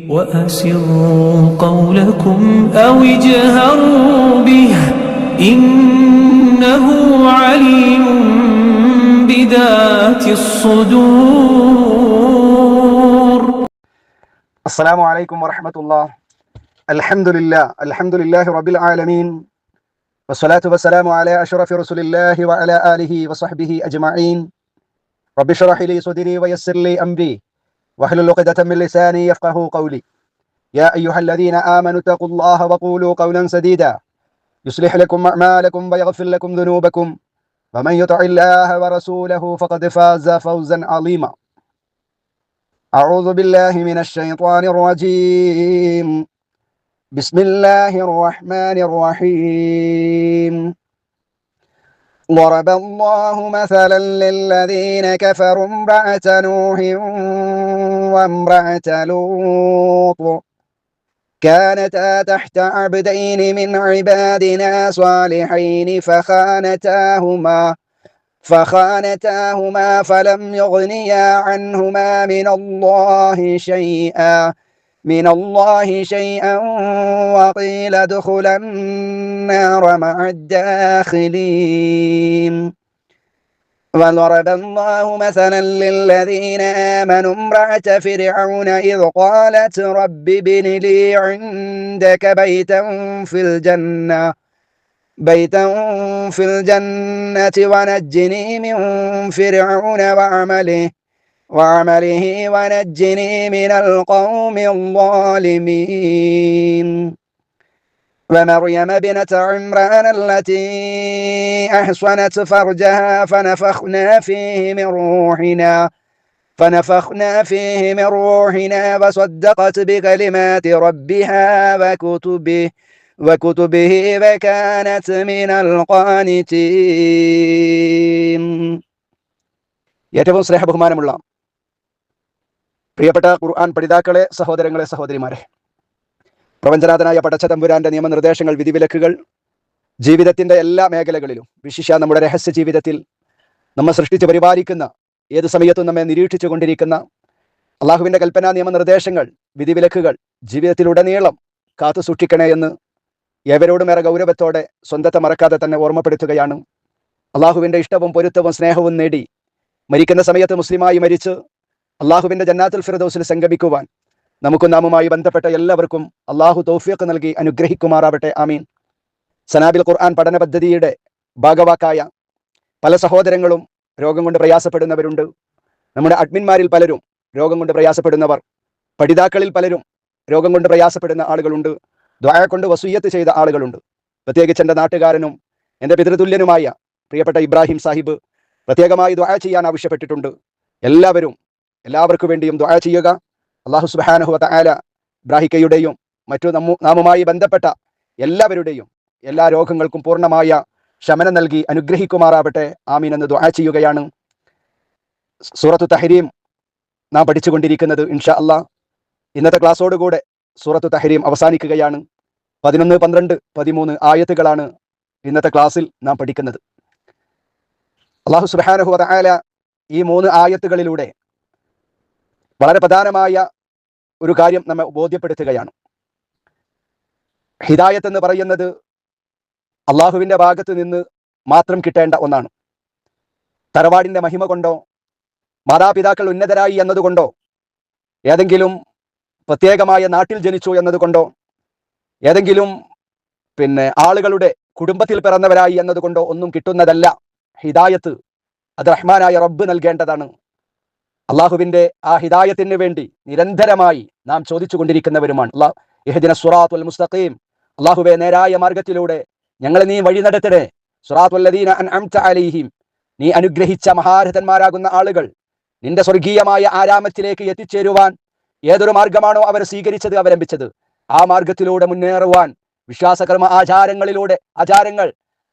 وأسروا قولكم أو اجهروا به إنه عليم بذات الصدور. السلام عليكم ورحمة الله. الحمد لله رب العالمين والصلاة والسلام على أشرف رسول الله وعلى آله وصحبه أجمعين. رب اشرح لي صدري ويسر لي أمري واحلل عقدة من لساني يفقهوا قولي. يا أيها الذين آمنوا اتقوا الله وقولوا قولا سديدا يصلح لكم أعمالكم ويغفر لكم ذنوبكم ومن يطع الله ورسوله فقد فاز فوزا عظيما. أعوذ بالله من الشيطان الرجيم. بسم الله الرحمن الرحيم. ضرب الله مثلا للذين كفروا امرأة نوح وامرأة لوط كانتا تحت عبدين من عبادنا صالحين فخانتاهما فلم يغنيا عنهما من الله شيئا وقيل ادخلا النار مع الداخلين. وضرب الله مثلا للذين آمنوا امرأة فرعون إذ قالت رب ابن لي عندك بيتا في الجنة ونجني من فرعون وعمله ونجني من القوم الظالمين. ومريم ابنة عمران التي أحصنت فرجها فنفخنا فيه من روحنا وصدقت بكلمات ربها وكتبه وكانت من القانتين. ഏറ്റവും സ്നേഹബഹുമാനമുള്ള പ്രിയപ്പെട്ട ഖുർആൻ പഠിതാക്കളെ, സഹോദരങ്ങളെ, സഹോദരിമാരെ, പ്രപഞ്ചനാഥനായ പടച്ച തമ്പുരാന്റെ നിയമനിർദ്ദേശങ്ങൾ, വിധിവിലക്കുകൾ ജീവിതത്തിന്റെ എല്ലാ മേഖലകളിലും, വിശിഷ്യ നമ്മുടെ രഹസ്യ ജീവിതത്തിൽ നമ്മെ സൃഷ്ടിച്ച് പരിപാലിക്കുന്ന, ഏത് സമയത്തും നമ്മെ നിരീക്ഷിച്ചു കൊണ്ടിരിക്കുന്ന അള്ളാഹുവിന്റെ കൽപ്പനാ നിയമനിർദ്ദേശങ്ങൾ, വിധിവിലക്കുകൾ ജീവിതത്തിലുടനീളം കാത്തു സൂക്ഷിക്കണേ എന്ന് ഏവരോടും ഏറെ ഗൗരവത്തോടെ സ്വന്തത്തെ മറക്കാതെ തന്നെ ഓർമ്മപ്പെടുത്തുകയാണ്. അള്ളാഹുവിന്റെ ഇഷ്ടവും പൊരുത്തവും സ്നേഹവും നേടി മരിക്കുന്ന സമയത്ത് മുസ്ലിമായി മരിച്ച് അള്ളാഹുവിന്റെ ജന്നാത്തുൽ ഫിർദൗസിൽ സംഗമിക്കുവാൻ നമുക്കും നാമുമായി ബന്ധപ്പെട്ട എല്ലാവർക്കും അള്ളാഹു തൗഫീഖ് നൽകി അനുഗ്രഹിക്കുമാറാവട്ടെ. ആമീൻ. സനാബിൽ ഖുർആൻ പഠന പദ്ധതിയുടെ ഭാഗവാക്കായ പല സഹോദരങ്ങളും രോഗം കൊണ്ട് പ്രയാസപ്പെടുന്നവരുണ്ട്. നമ്മുടെ അഡ്മിന്മാരിൽ പലരും രോഗം കൊണ്ട് പ്രയാസപ്പെടുന്നവർ, പഠിതാക്കളിൽ പലരും രോഗം കൊണ്ട് പ്രയാസപ്പെടുന്ന ആളുകളുണ്ട്. ദുആ കൊണ്ട് വസിയ്യത്ത് ചെയ്ത ആളുകളുണ്ട്. പ്രത്യേകിച്ച് എൻ്റെ നാട്ടുകാരനും എൻ്റെ പിതൃതുല്യനുമായ പ്രിയപ്പെട്ട ഇബ്രാഹിം സാഹിബ് പ്രത്യേകമായി ദുആ ചെയ്യാൻ ആവശ്യപ്പെട്ടിട്ടുണ്ട്. എല്ലാവർക്കും വേണ്ടിയും ദുആ ചെയ്യുക. അല്ലാഹു സുബ്ഹാനഹു വ തആല ഇബ്രാഹിക്കയുടെയും മറ്റു നാമുമായി ബന്ധപ്പെട്ട എല്ലാവരുടെയും എല്ലാ രോഗങ്ങൾക്കും പൂർണ്ണമായ ശമനം നൽകി അനുഗ്രഹിക്കുമാറാവട്ടെ. ആമീൻ എന്ന് ദുആ ചെയ്യുകയാണ്. സൂറത്തു തഹരീം നാം പഠിച്ചുകൊണ്ടിരിക്കുന്നത്. ഇൻഷാ അല്ലാഹ് ഇന്നത്തെ ക്ലാസ്സോടുകൂടെ സൂറത്തു തഹരീം അവസാനിക്കുകയാണ്. 11, 12, 13 ആയത്തുകളാണ് ഇന്നത്തെ ക്ലാസ്സിൽ നാം പഠിക്കുന്നത്. അല്ലാഹു സുബ്ഹാനഹു വ തആല ഈ 3 ആയത്തുകളിലൂടെ വളരെ പ്രധാനമായ ഒരു കാര്യം നമ്മെ ബോധ്യപ്പെടുത്തുകയാണ്. ഹിദായത്ത് എന്ന് പറയുന്നത് അള്ളാഹുവിന്റെ ഭാഗത്ത് നിന്ന് മാത്രം കിട്ടേണ്ട ഒന്നാണ്. തറവാടിന്റെ മഹിമ കൊണ്ടോ, മാതാപിതാക്കൾ ഉന്നതരായി എന്നതുകൊണ്ടോ, ഏതെങ്കിലും പ്രത്യേകമായ നാട്ടിൽ ജനിച്ചു എന്നതുകൊണ്ടോ, ഏതെങ്കിലും ആളുകളുടെ കുടുംബത്തിൽ പിറന്നവരായി എന്നതുകൊണ്ടോ ഒന്നും കിട്ടുന്നതല്ല ഹിദായത്ത്. അത് റഹ്മാനായ റബ്ബ് നൽകേണ്ടതാണ്. അള്ളാഹുവിന്റെ ആ ഹിദായത്തിന് വേണ്ടി നിരന്തരമായി നാം ചോദിച്ചു കൊണ്ടിരിക്കുന്നവരുമാണ്. ഇഹ്ദിന സിറാത്തുൽ മുസ്തഖീം, അള്ളാഹുവേ നേരായ മാർഗത്തിലൂടെ ഞങ്ങളെ നീ വഴി നടത്തണേ. സിറാത്തുൽ ലദീന അൻഅംത അലൈഹിം, നീ അനുഗ്രഹിച്ച മഹാരഥന്മാരാകുന്ന ആളുകൾ നിന്റെ സ്വർഗീയമായ ആരാമത്തിലേക്ക് എത്തിച്ചേരുവാൻ ഏതൊരു മാർഗമാണോ അവർ സ്വീകരിച്ചത്, അവലംബിച്ചത്, ആ മാർഗത്തിലൂടെ മുന്നേറുവാൻ വിശ്വാസകർമ്മ ആചാരങ്ങൾ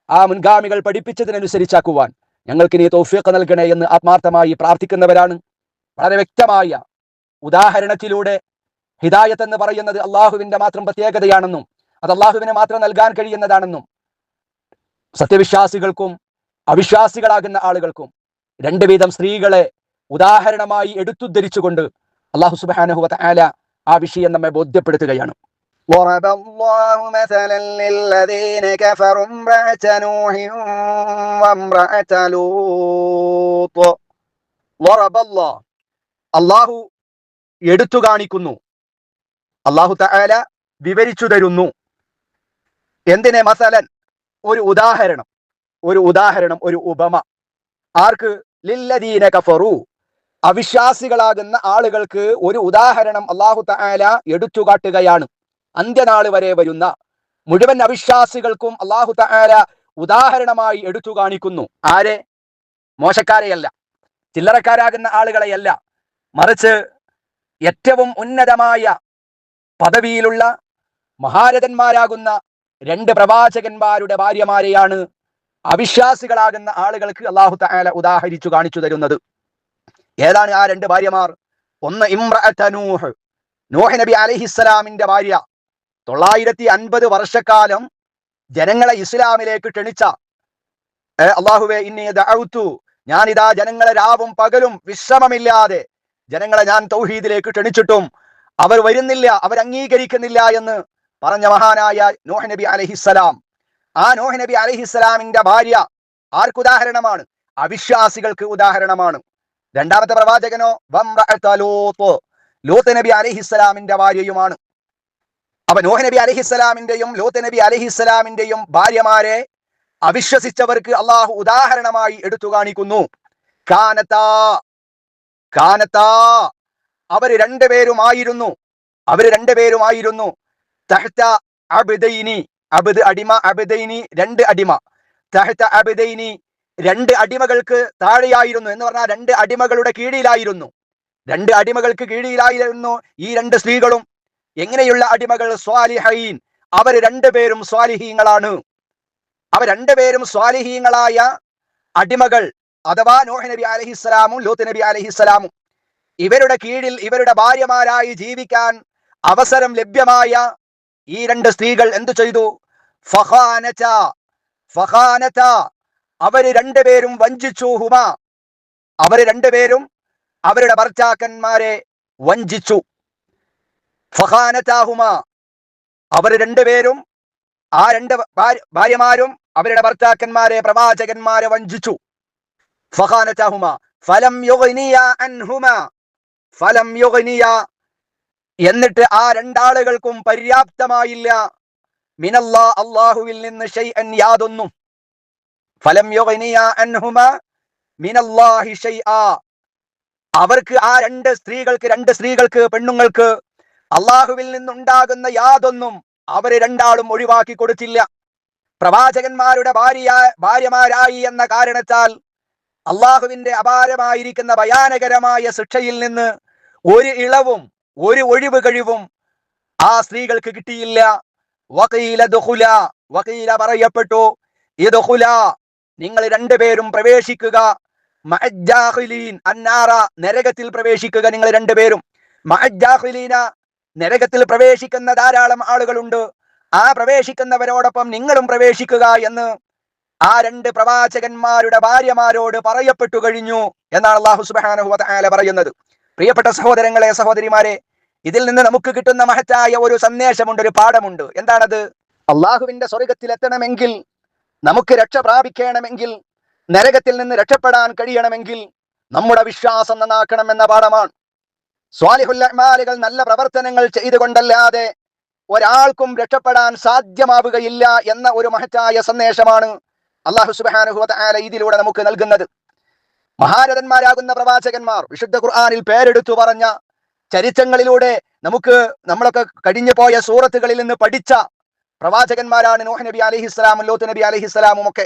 ആ മുൻഗാമികൾ പഠിപ്പിച്ചതിനനുസരിച്ചാക്കുവാൻ ഞങ്ങൾക്ക് നീ തൗഫീഖ് നൽകണേ എന്ന് ആത്മാർത്ഥമായി പ്രാർത്ഥിക്കുന്നവരാണ്. വളരെ വ്യക്തമായ ഉദാഹരണത്തിലൂടെ ഹിദായത്ത് എന്ന് പറയുന്നത് അള്ളാഹുവിന്റെ മാത്രം പ്രത്യേകതയാണെന്നും അത് അള്ളാഹുവിനെ മാത്രം നൽകാൻ കഴിയുന്നതാണെന്നും സത്യവിശ്വാസികൾക്കും അവിശ്വാസികളാകുന്ന ആളുകൾക്കും രണ്ട് വീതം സ്ത്രീകളെ ഉദാഹരണമായി എടുത്തുദ്ധരിച്ചുകൊണ്ട് അല്ലാഹു സുബ്ഹാനഹു വ തആല ആ വിഷയം നമ്മെ ബോധ്യപ്പെടുത്തുകയാണ്. ضرب الله مثلا للذين كفروا امرأة نوح وامرأة لوط ضرب الله അല്ലാഹു എടുത്തു കാണിക്കുന്നു, അല്ലാഹു തആല വിവരിച്ചു തരുന്നു. എന്തിനെ? മസലൻ, ഒരു ഉദാഹരണം, ഒരു ഉപമ. ആർക്ക്? ലില്ലദീന കഫറു, അവിശ്വാസികളാകുന്ന ആളുകൾക്ക് ഒരു ഉദാഹരണം അല്ലാഹു തആല എടുത്തു കാട്ടുകയാണ്. അന്ത്യനാൾ വരെ വരുന്ന മുഴുവൻ അവിശ്വാസികൾക്കും അല്ലാഹു തആല ഉദാഹരണമായി എടുത്തു കാണിക്കുന്നു. ആരെ? മോശക്കാരെയല്ല, ചില്ലറക്കാരാകുന്ന ആളുകളെയല്ല, മറിച്ച് ഏറ്റവും ഉന്നതമായ പദവിയിലുള്ള മഹാരഥന്മാരാകുന്ന രണ്ട് പ്രവാചകന്മാരുടെ ഭാര്യമാരെയാണ് അവിശ്വാസികളാകുന്ന ആളുകൾക്ക് അല്ലാഹു തആല ഉദാഹരിച്ചു കാണിച്ചു തരുന്നത്. ഏതാണ് ആ രണ്ട് ഭാര്യമാർ? ഒന്ന് ഇംറഅത നൂഹ്, നൂഹ് നബി അലൈഹിസ്സലാമിന്റെ ഭാര്യ. 950 വർഷക്കാലം ജനങ്ങളെ ഇസ്ലാമിലേക്ക് ക്ഷണിച്ച, അല്ലാഹുവേ ഇന്നി ദഅഉതു, ഞാനിതാ ജനങ്ങളെ രാവും പകലും വിശ്രമമില്ലാതെ ജനങ്ങളെ ഞാൻ തൗഹീദിലേക്ക് ക്ഷണിച്ചിട്ടും അവർ വരുന്നില്ല, അവർ അംഗീകരിക്കുന്നില്ല എന്ന് പറഞ്ഞ മഹാനായ നൂഹ് നബി അലൈഹിസ്സലാം. ആ നൂഹ് നബി അലൈഹിസ്സലാമിന്റെ ഭാര്യ ആർക്കുദാഹരണമാണ്? അവിശ്വാസികൾക്ക് ഉദാഹരണമാണ്. രണ്ടാമത്തെ പ്രവാചകനോ വംറഅത ലൂത്ത്, ലൂത്ത് നബി അലൈഹിസ്സലാമിന്റെ ഭാര്യയുമാണ്. അപ്പൊ നൂഹ് നബി അലൈഹിസ്സലാമിന്റെയും ലൂത്ത് നബി അലൈഹിസ്സലാമിന്റെയും ഭാര്യമാരെ അവിശ്വസിച്ചവർക്ക് അള്ളാഹു ഉദാഹരണമായി എടുത്തു കാണിക്കുന്നു. കാനത്താ, അവര് രണ്ടുപേരുമായിരുന്നു തഹ്ത അബ്ദൈനി, അബ്ദ് അടിമ, അബ്ദൈനി രണ്ട് അടിമ, തഹ്ത അബ്ദൈനി രണ്ട് അടിമകൾക്ക് താഴെയായിരുന്നു എന്ന് പറഞ്ഞാൽ രണ്ട് അടിമകളുടെ കീഴിലായിരുന്നു. രണ്ട് അടിമകൾക്ക് കീഴിലായിരുന്നു ഈ രണ്ട് സ്ത്രീകളും. എങ്ങനെയുള്ള അടിമകൾ? സ്വാലിഹീൻ, അവർ രണ്ടുപേരും സ്വാലിഹീങ്ങളാണ്. അവർ രണ്ടുപേരും സ്വാലിഹീങ്ങളായ അടിമകൾ, അഥവാ നൂഹ് നബി അലൈഹിസ്സലാമും ലൂത്ത് നബി അലൈഹിസ്സലാമും. ഇവരുടെ കീഴിൽ ഇവരുടെ ഭാര്യമാരായി ജീവിക്കാൻ അവസരം ലഭ്യമായ ഈ രണ്ട് സ്ത്രീകൾ എന്തു ചെയ്തു? ഫഖാനത, അവര് രണ്ടുപേരും വഞ്ചിച്ചു. അവര് രണ്ടുപേരും അവരുടെ ഭർത്താക്കന്മാരെ വഞ്ചിച്ചു. ഫഖാനതാഹുമ, അവർ രണ്ടുപേരും, ആ രണ്ട് ഭാര്യമാരും അവരുടെ ഭർത്താക്കന്മാരെ, പ്രവാചകന്മാരെ വഞ്ചിച്ചു. ഫഖാനതാഹുമ ഫലം യുഗ്നിയ അൻഹുമ, എന്നിട്ട് ആ രണ്ടാളുകൾക്കും പര്യാപ്തമായില്ല, മിനല്ലാ, അല്ലാഹുവിൽ നിന്ന്, ഷൈഅൻ, യാതൊന്നും. ഫലം യുഗ്നിയ അൻഹുമ മിനല്ലാഹി ഷൈആ, അവർക്ക് ആ രണ്ട് സ്ത്രീകൾക്ക് പെണ്ണുങ്ങൾക്ക് അള്ളാഹുവിൽ നിന്നുണ്ടാകുന്ന യാതൊന്നും അവര് രണ്ടാളും ഒഴിവാക്കി കൊടുത്തില്ല. പ്രവാചകന്മാരുടെ ഭാര്യമാരായി എന്ന കാരണത്താൽ അള്ളാഹുവിന്റെ അപാരമായിരിക്കുന്ന ഭയാനകരമായ ശിക്ഷയിൽ നിന്ന് ഒരു ഇളവും ഒരു ഒഴിവ് കഴിവും ആ സ്ത്രീകൾക്ക് കിട്ടിയില്ല. വഖീല പറയപ്പെട്ടു, ഇദ്ഖുല, നിങ്ങൾ രണ്ടുപേരും പ്രവേശിക്കുക, മഅജ്ജാഖിലീൻ അന്നാറ, നരകത്തിൽ പ്രവേശിക്കുക നിങ്ങൾ രണ്ടുപേരും. മഅജ്ജാഖിലീന, നരകത്തിൽ പ്രവേശിക്കുന്ന ധാരാളം ആളുകളുണ്ട്, ആ പ്രവേശിക്കുന്നവരോടൊപ്പം നിങ്ങളും പ്രവേശിക്കുക എന്ന് ആ രണ്ട് പ്രവാചകന്മാരുടെ ഭാര്യമാരോട് പറയപ്പെട്ടു കഴിഞ്ഞു എന്നാണ് അല്ലാഹു സുബ്ഹാനഹു വ തആല പറയുന്നത്. പ്രിയപ്പെട്ട സഹോദരങ്ങളെ, സഹോദരിമാരെ, ഇതിൽ നിന്ന് നമുക്ക് കിട്ടുന്ന മഹത്തായ ഒരു സന്ദേശമുണ്ട്, ഒരു പാഠമുണ്ട്. എന്താണത്? അള്ളാഹുവിന്റെ സ്വർഗത്തിൽ എത്തണമെങ്കിൽ, നമുക്ക് രക്ഷ പ്രാപിക്കണമെങ്കിൽ, നരകത്തിൽ നിന്ന് രക്ഷപ്പെടാൻ കഴിയണമെങ്കിൽ നമ്മുടെ വിശ്വാസം നന്നാക്കണം എന്ന പാഠമാണ്. സ്വാലിഹുൽ അഅ്മാലുകൾ, നല്ല പ്രവർത്തനങ്ങൾ ചെയ്തുകൊണ്ടല്ലാതെ ഒരാൾക്കും രക്ഷപ്പെടാൻ സാധ്യമാവുകയില്ല എന്ന ഒരു മഹത്തായ സന്ദേശമാണ് അല്ലാഹു സുബ്ഹാനഹു വ തആല ഇതിലൂടെ നമുക്ക് നൽകുന്നത്. മഹാരഥന്മാരാകുന്ന പ്രവാചകന്മാർ, വിശുദ്ധ ഖുർആനിൽ പേരെടുത്തു പറഞ്ഞ, ചരിത്രങ്ങളിലൂടെ നമ്മളൊക്കെ കഴിഞ്ഞു പോയ സൂറത്തുകളിൽ നിന്ന് പഠിച്ച പ്രവാചകന്മാരാണ് നൂഹ് നബി അലൈഹിസ്സലാമും ലൂത്ത് നബി അലൈഹിസ്സലാമും ഒക്കെ.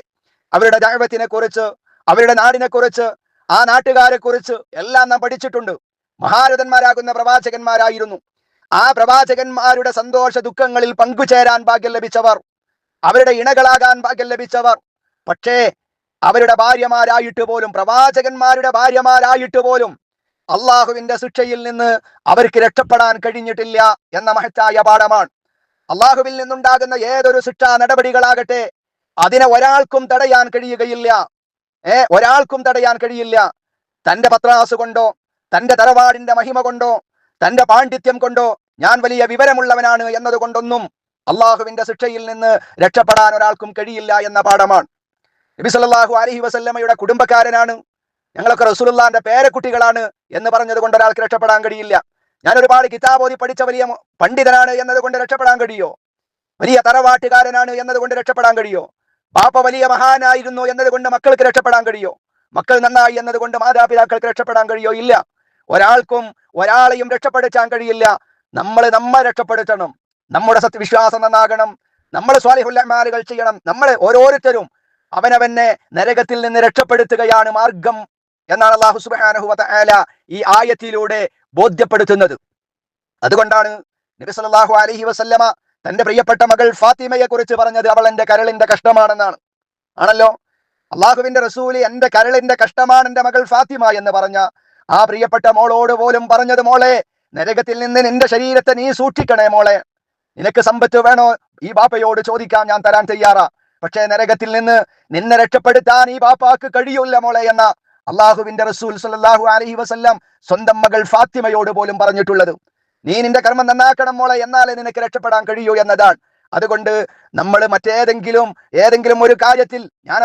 അവരുടെ ദഅവത്തിനെ കുറിച്ച്, അവരുടെ നാടിനെ കുറിച്ച്, ആ നാട്ടുകാരെ കുറിച്ച് എല്ലാം നാം പഠിച്ചിട്ടുണ്ട്. മഹാരഥന്മാരാകുന്ന പ്രവാചകന്മാരായിരുന്നു. ആ പ്രവാചകന്മാരുടെ സന്തോഷ ദുഃഖങ്ങളിൽ പങ്കുചേരാൻ ഭാഗ്യം ലഭിച്ചവർ, അവരുടെ ഇണകളാകാൻ ഭാഗ്യം ലഭിച്ചവർ. പക്ഷേ അവരുടെ ഭാര്യമാരായിട്ട് പോലും, പ്രവാചകന്മാരുടെ ഭാര്യമാരായിട്ട് പോലും അള്ളാഹുവിന്റെ ശിക്ഷയിൽ നിന്ന് അവർക്ക് രക്ഷപ്പെടാൻ കഴിഞ്ഞിട്ടില്ല എന്ന മഹത്തായ പാഠമാണ്. അള്ളാഹുവിൽ നിന്നുണ്ടാകുന്ന ഏതൊരു ശിക്ഷാ നടപടികളാകട്ടെ, അതിനെ ഒരാൾക്കും തടയാൻ കഴിയുകയില്ല. ഒരാൾക്കും തടയാൻ കഴിയില്ല. തന്റെ പത്രാസ് കൊണ്ടോ, തന്റെ തറവാടിന്റെ മഹിമ കൊണ്ടോ, തന്റെ പാണ്ഡിത്യം കൊണ്ടോ ഞാൻ വലിയ വിവരമുള്ളവനാണ് എന്നതുകൊണ്ടൊന്നും അള്ളാഹുവിന്റെ ശിക്ഷയിൽ നിന്ന് രക്ഷപ്പെടാൻ ഒരാൾക്കും കഴിയില്ല എന്ന പാഠമാണ്. നബി സല്ലല്ലാഹു അലൈഹി വസല്ലമയുടെ കുടുംബക്കാരനാണ്, ഞങ്ങളൊക്കെ റസൂലുള്ളാഹിന്റെ പേരക്കുട്ടികളാണ് എന്ന് പറഞ്ഞത് കൊണ്ട് ഒരാൾക്ക് രക്ഷപ്പെടാൻ കഴിയില്ല. ഞാൻ ഒരുപാട് കിതാബോധി പഠിച്ച വലിയ പണ്ഡിതനാണ് എന്നതുകൊണ്ട് രക്ഷപ്പെടാൻ കഴിയോ? വലിയ തറവാട്ടുകാരനാണ് എന്നതുകൊണ്ട് രക്ഷപ്പെടാൻ കഴിയോ? പാപ്പ വലിയ മഹാനായിരുന്നു എന്നതുകൊണ്ട് മക്കൾക്ക് രക്ഷപ്പെടാൻ കഴിയോ? മക്കൾ നന്നായി എന്നതുകൊണ്ട് മാതാപിതാക്കൾക്ക് രക്ഷപ്പെടാൻ കഴിയോ? ഇല്ല. ഒരാൾക്കും ഒരാളെയും രക്ഷപ്പെടുത്താൻ കഴിയില്ല. നമ്മെ രക്ഷപ്പെടുത്തണം. നമ്മുടെ സത്യവിശ്വാസം നന്നാകണം. നമ്മൾ സ്വാലിഹുൽ അമാലുകൾ ചെയ്യണം. നമ്മൾ ഓരോരുത്തരും അവനവനെ നരകത്തിൽ നിന്ന് രക്ഷപ്പെടുത്തുകയാണ് മാർഗം എന്നാണ് അല്ലാഹു സുബ്ഹാനഹു വ തആല ഈ ആയത്തിലൂടെ ബോധ്യപ്പെടുത്തുന്നത്. അതുകൊണ്ടാണ് നബി സല്ലല്ലാഹു അലൈഹി വസല്ലമ തന്റെ പ്രിയപ്പെട്ട മകൾ ഫാത്തിമയെ കുറിച്ച് പറഞ്ഞത് അവൾ എന്റെ കരളിന്റെ കഷ്ടമാണെന്നാണ്. ആണല്ലോ, അള്ളാഹുവിന്റെ റസൂല് എന്റെ കരളിന്റെ കഷ്ടമാണ് എന്റെ മകൾ ഫാത്തിമ എന്ന് പറഞ്ഞ ആ പ്രിയപ്പെട്ട മോളോട് പോലും പറഞ്ഞത്, മോളെ നരകത്തിൽ നിന്ന് നിന്റെ ശരീരത്തെ നീ സൂക്ഷിക്കണേ മോളെ. നിനക്ക് സമ്പത്ത് വേണോ? ഈ ബാപ്പയോട് ചോദിക്കാം, ഞാൻ തരാൻ തയ്യാറാ. പക്ഷേ നരകത്തിൽ നിന്ന് നിന്നെ രക്ഷപ്പെടുത്താൻ ഈ ബാപ്പാക്ക് കഴിയൂല മോളെ എന്ന അള്ളാഹുവിന്റെ റസൂൽ സല്ലല്ലാഹു അലൈഹി വസല്ലം സ്വന്തം മകൾ ഫാത്തിമയോട് പോലും പറഞ്ഞിട്ടുള്ളത്. നീ നിന്റെ കർമ്മം നന്നാക്കണം മോളെ, എന്നാലേ നിനക്ക് രക്ഷപ്പെടാൻ കഴിയൂ എന്നതാണ്. അതുകൊണ്ട് നമ്മൾ ഏതെങ്കിലും ഒരു കാര്യത്തിൽ ഞാൻ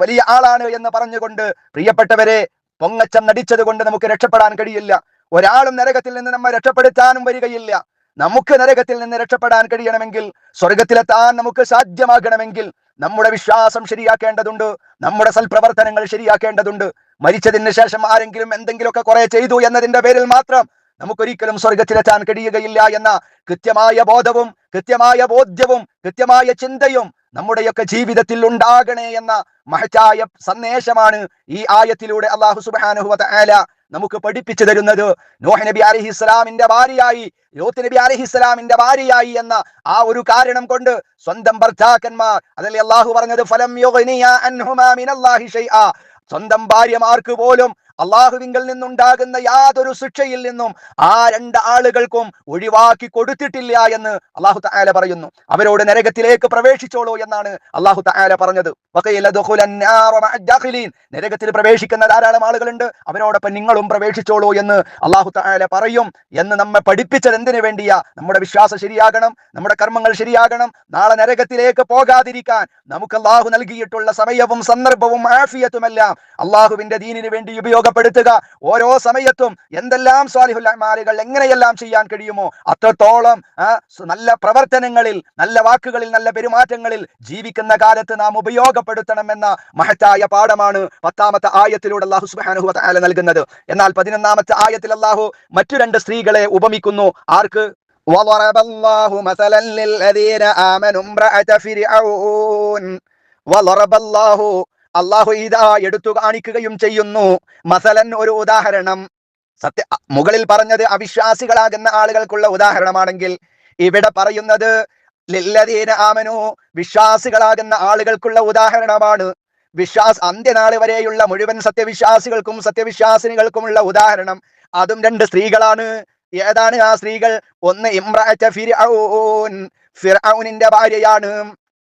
വലിയ ആളാണ് എന്ന് പറഞ്ഞുകൊണ്ട് പ്രിയപ്പെട്ടവരെ പൊങ്ങച്ചം നടിച്ചത് കൊണ്ട് നമുക്ക് രക്ഷപ്പെടാൻ കഴിയില്ല. ഒരാളും നരകത്തിൽ നിന്ന് നമ്മെ രക്ഷപ്പെടുത്താനും വരികയില്ല. നമുക്ക് നരകത്തിൽ നിന്ന് രക്ഷപ്പെടാൻ കഴിയണമെങ്കിൽ, സ്വർഗത്തിലെത്താൻ നമുക്ക് സാധ്യമാകണമെങ്കിൽ നമ്മുടെ വിശ്വാസം ശരിയാക്കേണ്ടതുണ്ട്, നമ്മുടെ സൽപ്രവർത്തനങ്ങൾ ശരിയാക്കേണ്ടതുണ്ട്. മരിച്ചതിന് ശേഷം ആരെങ്കിലും എന്തെങ്കിലുമൊക്കെ കുറെ ചെയ്തു എന്നതിന്റെ പേരിൽ മാത്രം നമുക്കൊരിക്കലും സ്വർഗത്തിലെത്താൻ കഴിയുകയില്ല എന്ന കൃത്യമായ ബോധവും കൃത്യമായ ബോധ്യവും കൃത്യമായ ചിന്തയും നമ്മുടെയൊക്കെ ജീവിതത്തിൽ ഉണ്ടാകണേ എന്ന മഹത്തായ സന്ദേശമാണ് ഈ ആയത്തിലൂടെ അല്ലാഹു സുബ്ഹാനഹു വ തആല നമുക്ക് പഠിപ്പിച്ചു തരുന്നത്. നൂഹ് നബി അലൈഹിസ്സലാമിന്റെ ഭാര്യയായി, ലൂത്ത് നബി അലൈഹിസ്സലാമിന്റെ ഭാര്യയായി എന്ന ആ ഒരു കാരണം കൊണ്ട് സ്വന്തം ഭർത്താക്കന്മാർ, അതല്ലേ അല്ലാഹു പറഞ്ഞത്, ഫലം യുഗ്നിയ അൻഹുമാ മിനല്ലാഹി ശൈആ, സ്വന്തം ഭാര്യമാർക്ക് പോലും അള്ളാഹുവിങ്കിൽ നിന്നുണ്ടാകുന്ന യാതൊരു ശിക്ഷയിൽ നിന്നും ആ രണ്ട് ആളുകൾക്കും ഒഴിവാക്കി കൊടുത്തിട്ടില്ല എന്ന് അല്ലാഹു തആല പറയുന്നു. അവരോട് നരകത്തിലേക്ക് പ്രവേശിച്ചോളൂ എന്നാണ് അല്ലാഹു തആല പറഞ്ഞത്. നരകത്തിൽ പ്രവേശിക്കുന്ന ധാരാളം ആളുകളുണ്ട്, അവരോടൊപ്പം നിങ്ങളും പ്രവേശിച്ചോളൂ എന്ന് അല്ലാഹു തആല പറയും എന്ന് നമ്മെ പഠിപ്പിച്ചത് എന്തിനു വേണ്ടിയാ? നമ്മുടെ വിശ്വാസം ശരിയാകണം, നമ്മുടെ കർമ്മങ്ങൾ ശരിയാകണം. നാളെ നരകത്തിലേക്ക് പോകാതിരിക്കാൻ നമുക്ക് അല്ലാഹു നൽകിയിട്ടുള്ള സമയവും സന്ദർഭവും ആഫിയത്തുമെല്ലാം അള്ളാഹുവിന്റെ ദീനിന് വേണ്ടി ഉപയോഗപ്പെടുത്തുക. ഓരോ സമയത്തും എന്തെല്ലാം സ്വാലിഹുൽ അമാലുകൾ എങ്ങനെയെല്ലാം ചെയ്യാൻ കഴിയുമോ അത്രത്തോളം നല്ല പ്രവർത്തനങ്ങളിൽ, നല്ല വാക്കുകളിൽ, നല്ല പെരുമാറ്റങ്ങളിൽ ജീവിക്കുന്ന കാലത്ത് നാം ഉപയോഗപ്പെടുത്തണമെന്ന മഹത്തായ പാഠമാണ് 10ാമത്തെ ആയത്തിലൂടെ അല്ലാഹു സുബ്ഹാനഹു വ തആല നൽകുന്നത്. എന്നാൽ 11ാമത്തെ ആയത്തിൽ അല്ലാഹു മറ്റു രണ്ട് സ്ത്രീകളെ ഉപമിക്കുന്നു. ആർക്ക്? വളറബല്ലാഹു മസലൻ ലിൽദീന ആമനു ഇംറഅത ഫിർഔൻ. വളറബല്ലാഹു, അല്ലാഹു ഇതാ എടുത്തു കാണിക്കുകയും ചെയ്യുന്നു, മസലൻ ഒരു ഉദാഹരണം. മുകളിൽ പറഞ്ഞത് അവിശ്വാസികളാകുന്ന ആളുകൾക്കുള്ള ഉദാഹരണമാണെങ്കിൽ ഇവിടെ പറയുന്നത് ലില്ലദീന ആമനു, വിശ്വാസികളാകുന്ന ആളുകൾക്കുള്ള ഉദാഹരണമാണ്. അന്ത്യനാൾ വരെയുള്ള മുഴുവൻ സത്യവിശ്വാസികൾക്കും സത്യവിശ്വാസിനികൾക്കുമുള്ള ഉദാഹരണം. അതും രണ്ട് സ്ത്രീകളാണ്. ഏതാണ് ആ സ്ത്രീകൾ? ഒന്ന് ഇംറഅത ഫിർഔൻ, ഫിർഔനിന്റെ ഭാര്യയാണ്.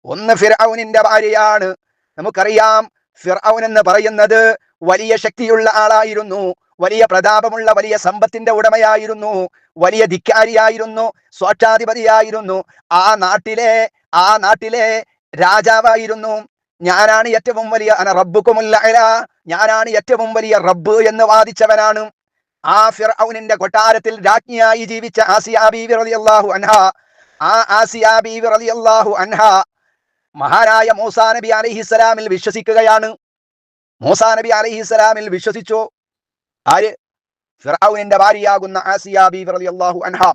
ഒന്ന് ഫിർഔനിന്റെ ഭാര്യയാണ്. നമുക്കറിയാം, ഫിർഔൻ എന്ന് പറയുന്നത് വലിയ ശക്തിയുള്ള ആളായിരുന്നു, വലിയ പ്രതാപമുള്ള, വലിയ സമ്പത്തിന്റെ ഉടമയായിരുന്നു, വലിയ ധിക്കാരിയായിരുന്നു, സ്വേച്ഛാധിപതിയായിരുന്നു. ആ നാട്ടിലെ രാജാവായിരുന്നു. ഞാനാണ് ഏറ്റവും വലിയ, അന റബ്ബുകുമുൽ അഅ്ലാ, ഞാനാണ് ഏറ്റവും വലിയ റബ്ബ് എന്ന് വാദിച്ചവനാണ്. ആ ഫിർഔനിന്റെ കൊട്ടാരത്തിൽ രാജ്ഞിയായി ജീവിച്ച ആസിയ ബീവി റളിയല്ലാഹു അൻഹാ, ആ ആസിയ ബീവി റളിയല്ലാഹു അൻഹാ മഹാനായ മൂസാ നബി അലൈഹിസ്സലാമിൽ വിശ്വസിക്കുകയാണ്. മൂസാ നബി അലൈഹിസ്സലാമിൽ വിശ്വസിച്ചു. ആര്? ഫിർഔനിന്റെ ഭാര്യയാകുന്ന ആസിയ ബീവി റളിയല്ലാഹു അൻഹാ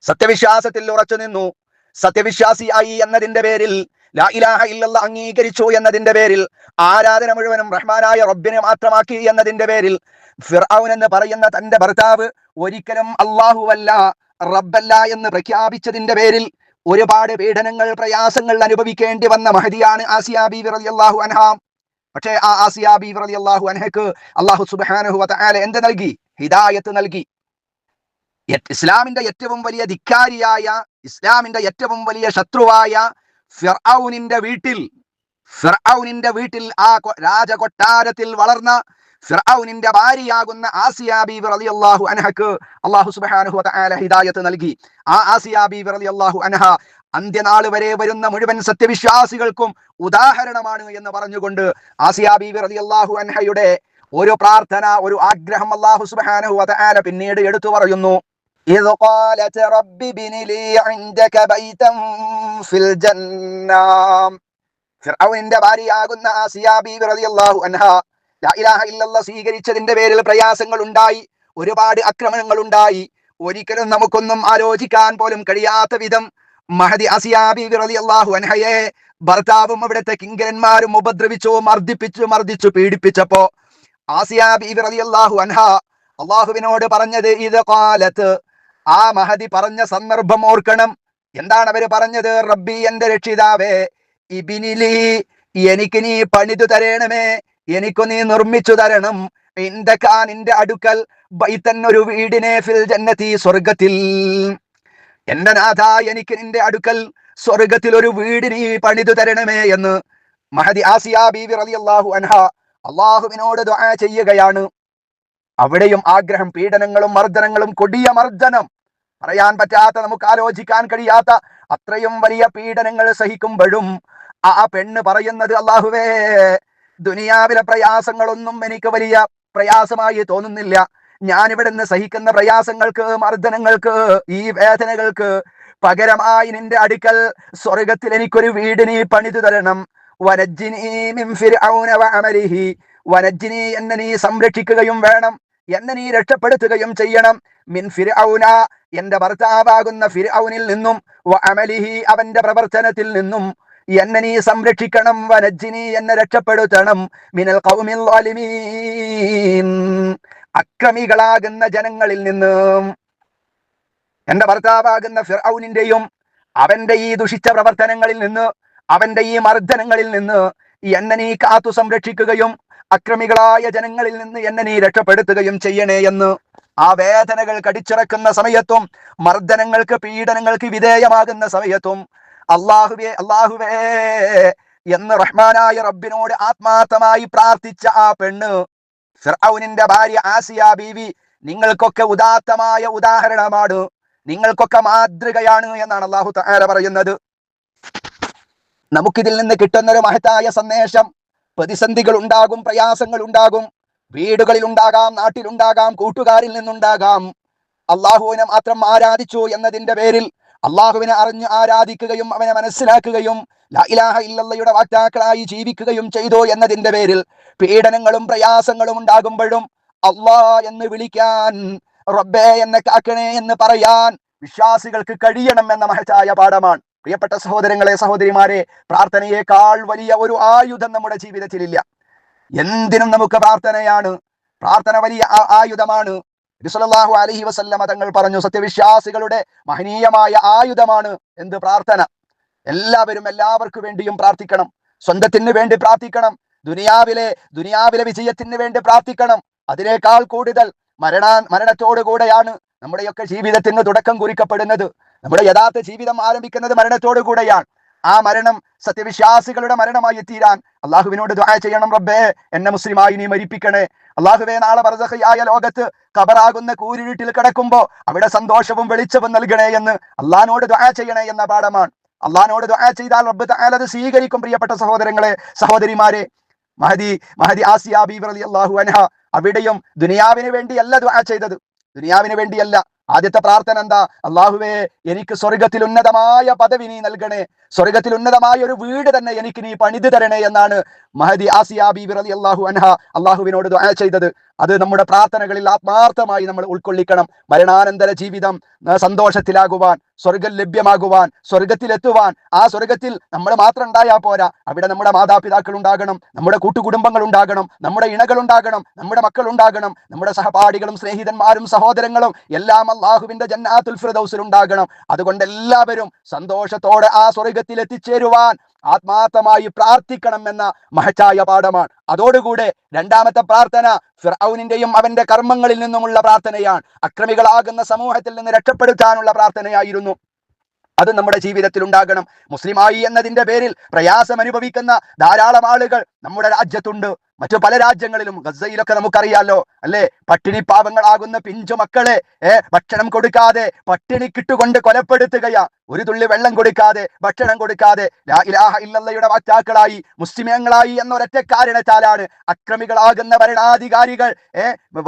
സത്യവിശ്വാസത്തിൽ ഉറച്ചു നിന്നു. സത്യവിശ്വാസിയായി എന്നതിന്റെ പേരിൽ, ലാ ഇലാഹ ഇല്ലല്ലാഹ് അംഗീകരിച്ചു എന്നതിന്റെ പേരിൽ, ആരാധന മുഴുവനും റഹ്മാനായ റബ്ബിനെ മാത്രമാക്കി എന്നതിന്റെ പേരിൽ ഫിർഔൻ എന്ന് പറയുന്ന തന്റെ ഭർത്താവ് ഒരിക്കലും അല്ലാഹുവല്ല, റബ്ബല്ല എന്ന് പ്രഖ്യാപിച്ചതിന്റെ പേരിൽ ഒരുപാട് പീഡനങ്ങൾ, പ്രയാസങ്ങൾ അനുഭവിക്കേണ്ടി വന്ന മഹദിയാണ് ആസിയ ബീവി റളിയല്ലാഹു അൻഹാ. പക്ഷേ ആ ആസിയ ബീവി റളിയല്ലാഹു അൻഹയ്ക്ക് അല്ലാഹു സുബ്ഹാനഹു വ തആല എന്ത് നൽകി? ഹിദായത്ത് നൽകി. ഇസ്ലാമിന്റെ ഏറ്റവും വലിയ ധിക്കാരിയായ, ഇസ്ലാമിന്റെ ഏറ്റവും വലിയ ശത്രുവായ ഫിർഔനിന്റെ വീട്ടിൽ, ആ രാജകൊട്ടാരത്തിൽ വളർന്ന ഫിർഔനിന്റെ ഭാര്യയാകുന്ന ആസിയ ബീവി റളിയല്ലാഹു അൻഹക്ക് അല്ലാഹു സുബ്ഹാനഹു വ തആല ഹിദായത്ത് നൽകി. ആ ആസിയ ബീവി റളിയല്ലാഹു അൻഹ അന്ത്യനാൾ വരെ വരുന്ന മുഴുവൻ സത്യവിശ്വാസികൾക്കും ഉദാഹരണമാണ് എന്ന് പറഞ്ഞുകൊണ്ട് ആസിയ ബീവി റളിയല്ലാഹു അൻഹയുടെ ഒരു പ്രാർത്ഥന, ഒരു ആഗ്രഹം അല്ലാഹു സുബ്ഹാനഹു വ തആല പിന്നീട് എടുത്തു പറയുന്നു. ഇദ് ഖാലത് റബ്ബി ബിനി ലീ ഇൻദക ബൈതൻ ഫിൽ ജന്ന. ഫിർഔനിന്റെ ഭാര്യയാകുന്ന ആസിയ ബീവി റളിയല്ലാഹു അൻഹ ലാ ഇലാഹ ഇല്ലല്ലാഹ് സ്വീകരിച്ചതിന്റെ പേരിൽ പ്രയാസങ്ങൾ ഉണ്ടായി, ഒരുപാട് ആക്രമണങ്ങൾ ഉണ്ടായി. ഒരിക്കലും നമുക്കൊന്നും ആലോചിക്കാൻ പോലും കഴിയാത്ത വിധം മഹദി ആസിയ ബീവി റളിയല്ലാഹു അൻഹയെ ഭർത്താവും അവിടുത്തെ കിങ്കരന്മാരും ഉപദ്രവിച്ചു, മർദ്ദിച്ചു പീഡിപ്പിച്ചപ്പോ ആസിയ ബീവി റളിയല്ലാഹു അൻഹ അള്ളാഹുവിനോട് പറഞ്ഞത് ഇത് ഖാലത്ത്, ആ മഹദി പറഞ്ഞ സന്ദർഭം ഓർക്കണം. എന്താണ് അവര് പറഞ്ഞത്? റബ്ബി, എന്റെ രക്ഷിതാവേ, ഇബ്നിലി, എനിക്ക് നീ പണിതു തരണമേ, എനിക്കു നീ നിർമ്മിച്ചു തരണം, ഇൻദക, നിന്റെ അടുക്കൽ, ബൈതൻ, ഒരു വീടിനെ, ഫിൽ ജന്നതി, സ്വർഗത്തിൽ. എന്റെ നാഥ, എനിക്ക് നിന്റെ അടുക്കൽ സ്വർഗത്തിൽ ഒരു വീട് നീ പണിതു തരണമേ എന്ന് മഹദി ആസിയ ബീവി റളിയല്ലാഹു അൻഹ അള്ളാഹുവിനോട് ദുആ ചെയ്യുകയാണ്. അവിടെയും ആഗ്രഹം, പീഡനങ്ങളും മർദ്ദനങ്ങളും, കൊടിയ മർദ്ദനം, പറയാൻ പറ്റാത്ത, നമുക്ക് ആലോചിക്കാൻ കഴിയാത്ത അത്രയും വലിയ പീഡനങ്ങൾ സഹിക്കുമ്പോഴും ആ പെണ്ണ് പറയുന്നത്, അല്ലാഹുവേ, ദുനിയാവിലെ പ്രയാസങ്ങളൊന്നും എനിക്ക് വലിയ പ്രയാസമായി തോന്നുന്നില്ല. ഞാൻ ഇവിടെ നിന്ന് സഹിക്കുന്ന പ്രയാസങ്ങൾക്ക്, മർദ്ദനങ്ങൾക്ക്, ഈ വേദനകൾക്ക് പകരമായി നിന്റെ അടുക്കൽ സ്വർഗത്തിൽ എനിക്കൊരു വീട് നീ പണിതു തരണം. വനജ്ജിനി മിൻ ഫിർഔന വഅമലിഹി, വനജ്ജിനി, എന്നെ നീ സംരക്ഷിക്കുകയും വേണം, എന്നെ നീ രക്ഷപ്പെടുത്തുകയും ചെയ്യണം. മിൻ ഫിർഔന, എന്റെ ഭർത്താവാകുന്ന ഫിർഔനിൽ നിന്നും, വഅമലിഹി, അവന്റെ പ്രവർത്തനത്തിൽ നിന്നും എന്നെ നീ സംരക്ഷിക്കണം. വനജ്ജിനി, എന്നെ രക്ഷപ്പെടുത്തണം. മിനൽ ഖൗമിൽ ളാലിമീൻ, അക്രമികളാകുന്ന ജനങ്ങളിൽ നിന്നും, എന്റെ ഭർത്താവാകുന്ന ഫിർഔനിന്റെയും അവന്റെ ഈ ദുഷിച്ച പ്രവർത്തനങ്ങളിൽ നിന്ന്, അവന്റെ ഈ മർദ്ദനങ്ങളിൽ നിന്ന് എന്നെ നീ കാത്തു സംരക്ഷിക്കുകയും അക്രമികളായ ജനങ്ങളിൽ നിന്ന് എന്നെ നീ രക്ഷപ്പെടുത്തുകയും ചെയ്യണേ എന്ന് ആ വേദനകൾ കടിച്ചിറക്കുന്ന സമയത്തും, മർദ്ദനങ്ങൾക്ക്, പീഡനങ്ങൾക്ക് വിധേയമാകുന്ന സമയത്തും അല്ലാഹുവേ, അല്ലാഹുവേ എന്ന് റഹ്മാനായ റബ്ബിനോട് ആത്മാർത്ഥമായി പ്രാർത്ഥിച്ച ആ പെണ്ണ്, ഫിർഔനിന്റെ ഭാര്യ ആസിയ ബീവി, നിങ്ങൾക്കൊക്കെ ഉദാത്തമായ ഉദാഹരണമാണ്, നിങ്ങൾക്കൊക്കെ മാതൃകയാണ് എന്നാണ് അല്ലാഹു തആല പറയുന്നത്. നമുക്കിതിൽ നിന്ന് കിട്ടുന്നൊരു മഹത്തായ സന്ദേശം, പ്രതിസന്ധികൾ ഉണ്ടാകും, പ്രയാസങ്ങൾ ഉണ്ടാകും, വീടുകളിൽ ഉണ്ടാകാം, നാട്ടിലുണ്ടാകാം, കൂട്ടുകാരിൽ നിന്നുണ്ടാകാം. അള്ളാഹുവിനെ മാത്രം ആരാധിച്ചു എന്നതിന്റെ പേരിൽ, അള്ളാഹുവിനെ അറിഞ്ഞ് ആരാധിക്കുകയും അവനെ മനസ്സിലാക്കുകയും ലാ ഇലാഹ ഇല്ലല്ലയുടെ വാക്താക്കളായി ജീവിക്കുകയും ചെയ്തു എന്നതിന്റെ പേരിൽ പീഡനങ്ങളും പ്രയാസങ്ങളും ഉണ്ടാകുമ്പോഴും അള്ളാ എന്ന് വിളിക്കാൻ, റബ്ബേ എന്നെ കാക്കണേ എന്ന് പറയാൻ വിശ്വാസികൾക്ക് കഴിയണം എന്ന മഹത്തായ പാഠമാണ്. പ്രിയപ്പെട്ട സഹോദരങ്ങളെ, സഹോദരിമാരെ, പ്രാർത്ഥനയേക്കാൾ വലിയ ഒരു ആയുധം നമ്മുടെ ജീവിതത്തിലില്ല. എന്തിനും നമുക്ക് പ്രാർത്ഥനയാണ്. പ്രാർത്ഥന വലിയ ആയുധമാണ്. നബി സല്ലല്ലാഹു അലൈഹി വസല്ലമ തങ്ങൾ പറഞ്ഞു, സത്യവിശ്വാസികളുടെ മഹനീയമായ ആയുധമാണ് എന്ത്? പ്രാർത്ഥന. എല്ലാവർക്കും വേണ്ടിയും പ്രാർത്ഥിക്കണം. സ്വന്തത്തിന് വേണ്ടി പ്രാർത്ഥിക്കണം. ദുനിയാവിലെ വിജയത്തിന് വേണ്ടി പ്രാർത്ഥിക്കണം. അതിനേക്കാൾ കൂടുതൽ മരണത്തോടുകൂടെയാണ് നമ്മുടെയൊക്കെ ജീവിതത്തിന് തുടക്കം കുറിക്കപ്പെടുന്നത്. നമ്മുടെ യഥാർത്ഥ ജീവിതം ആരംഭിക്കുന്നത് മരണത്തോടു കൂടെയാണ്. ആ മരണം സത്യവിശ്വാസികളുടെ മരണമായി തീരാൻ അള്ളാഹുവിനോട് ദുആ ചെയ്യണം. റബ്ബേ, എന്നെ മുസ്ലിമായി നീ മരിപ്പിക്കണേ. അള്ളാഹുവേ, നാളെ ബർസഖിയായ ലോകത്ത് ഖബറാകുന്ന കൂരിരുട്ടിൽ കിടക്കുമ്പോ അവിടെ സന്തോഷവും വെളിച്ചവും നൽകണേ എന്ന് അള്ളാഹിനോട് ദുആ ചെയ്യണേ എന്ന പാഠമാണ്. അള്ളാഹിനോട് ദുആ ചെയ്താൽ റബ്ബ് തആല അത് സ്വീകരിക്കും. പ്രിയപ്പെട്ട സഹോദരങ്ങളെ, സഹോദരിമാരെ, മഹദി ആസിയ ബീവി റളിയല്ലാഹു അൻഹ അവിടെയും ദുനിയാവിന് വേണ്ടിയല്ല ദുആ ചെയ്തത്, ദുനിയാവിന് വേണ്ടിയല്ല. ആദ്യത്തെ പ്രാർത്ഥന എന്താ? അല്ലാഹുവേ, എനിക്ക് സ്വർഗത്തിൽ ഉന്നതമായ പദവി നീ നൽകണേ, സ്വർഗത്തിൽ ഉന്നതമായ ഒരു വീട് തന്നെ എനിക്ക് നീ പണിതു തരണേ എന്നാണ് മഹദി ആസിയ ബീവി റളിയല്ലാഹു അൻഹ അള്ളാഹുവിനോട് ദുആ ചെയ്തത്. അത് നമ്മുടെ പ്രാർത്ഥനകളിൽ ആത്മാർത്ഥമായി നമ്മൾ ഉൾക്കൊള്ളിക്കണം. മരണാനന്തര ജീവിതം സന്തോഷത്തിലാകുവാൻ, സ്വർഗം ലഭ്യമാകുവാൻ, സ്വർഗത്തിലെത്തുവാൻ, ആ സ്വർഗത്തിൽ നമ്മൾ മാത്രം ഉണ്ടായാൽ പോരാ, അവിടെ നമ്മുടെ മാതാപിതാക്കൾ ഉണ്ടാകണം, നമ്മുടെ കൂട്ടുകുടുംബങ്ങൾ ഉണ്ടാകണം, നമ്മുടെ ഇണകൾ ഉണ്ടാകണം, നമ്മുടെ മക്കൾ ഉണ്ടാകണം, നമ്മുടെ സഹപാഠികളും സ്നേഹിതന്മാരും സഹോദരങ്ങളും എല്ലാം അല്ലാഹുവിന്റെ ജന്നാത്തുൽ ഫിർദൗസിൽ ഉണ്ടാകണം. അതുകൊണ്ട് എല്ലാവരും സന്തോഷത്തോടെ ആ സ്വർഗത്തിൽ എത്തിച്ചേരുവാൻ ആത്മാർത്ഥമായി പ്രാർത്ഥിക്കണം എന്ന മഹത്തായ പാഠമാണ്. അതോടുകൂടെ രണ്ടാമത്തെ പ്രാർത്ഥന ഫിർഔനിന്റെയും അവന്റെ കർമ്മങ്ങളിൽ നിന്നുമുള്ള പ്രാർത്ഥനയാണ്. അക്രമികളാകുന്ന സമൂഹത്തിൽ നിന്ന് രക്ഷപ്പെടുത്താനുള്ള പ്രാർത്ഥനയായിരുന്നു. അത് നമ്മുടെ ജീവിതത്തിൽ ഉണ്ടാകണം. മുസ്ലിമായി എന്നതിന്റെ പേരിൽ പ്രയാസം അനുഭവിക്കുന്ന ധാരാളം ആളുകൾ നമ്മുടെ രാജ്യത്തുണ്ട്. മറ്റു പല രാജ്യങ്ങളിലും ഗസയിലൊക്കെ നമുക്കറിയാലോ അല്ലെ, പട്ടിണി പാവങ്ങളാകുന്ന പിഞ്ചു മക്കളെ ഭക്ഷണം കൊടുക്കാതെ പട്ടിണിക്കിട്ടുകൊണ്ട് കൊലപ്പെടുത്തുകയാ. ഒരു തുള്ളി വെള്ളം കൊടുക്കാതെ, ഭക്ഷണം കൊടുക്കാതെ, ലാ ഇലാഹ ഇല്ലല്ലയുടെ വാക്താക്കളായി മുസ്ലിമീങ്ങളായി എന്നൊരൊറ്റ കാരണത്താലാണ് അക്രമികളാകുന്ന ഭരണാധികാരികൾ,